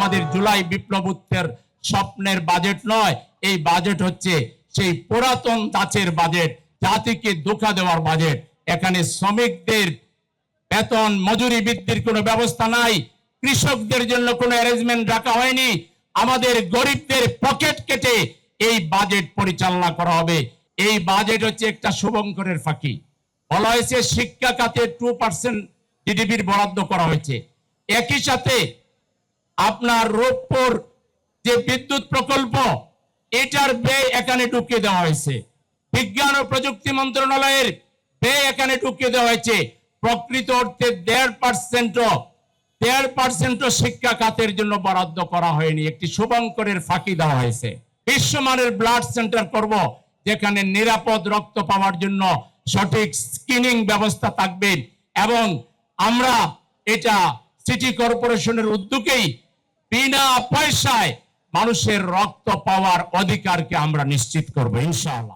আমাদের জুলাই বিপ্লবোত্তর স্বপ্নের বাজেট নয়, এই বাজেট হচ্ছে সেই পুরাতন ধাঁচের বাজেট, জাতিকে ধোঁকা দেওয়ার বাজেট। এখানে শ্রমিকদের বেতন মজুরি বৃদ্ধির কোনো ব্যবস্থা নাই, কৃষকদের জন্য কোনো অ্যারেঞ্জমেন্ট রাখা হয়নি। আমাদের গরিবদের পকেট কেটে এই বাজেট পরিচালনা করা হবে। এই বাজেট হচ্ছে একটা শুভঙ্করের ফাঁকি। বলা হয়েছে শিক্ষা খাতে 2% জিডিপির বরাদ্দ করা হয়েছে। একই সাথে আপনার রূপপুর যে বিদ্যুৎ প্রকল্প, এটার ব্যয় এখানে ঢুকিয়ে দেওয়া হয়েছে। বিজ্ঞান ও প্রযুক্তি মন্ত্রণালয়ের ব্যয় এখানে ঢুকিয়ে দেওয়া হয়েছে। প্রকৃত অর্থে 1.5% শিক্ষা খাতের জন্য বরাদ্দ করা হয়নি। একটি শুভঙ্করের ফাঁকি দেওয়া হয়েছে। বিশ্বমানের ব্লাড সেন্টার করব, যেখানে নিরাপদ রক্ত পাওয়ার জন্য সঠিক স্ক্রিনিং ব্যবস্থা থাকবে, এবং আমরা এটা সিটি কর্পোরেশনের উদ্যোগেই বিনা পয়সায় মানুষের রক্ত পাওয়ার অধিকারকে আমরা নিশ্চিত করব ইনশাআল্লাহ।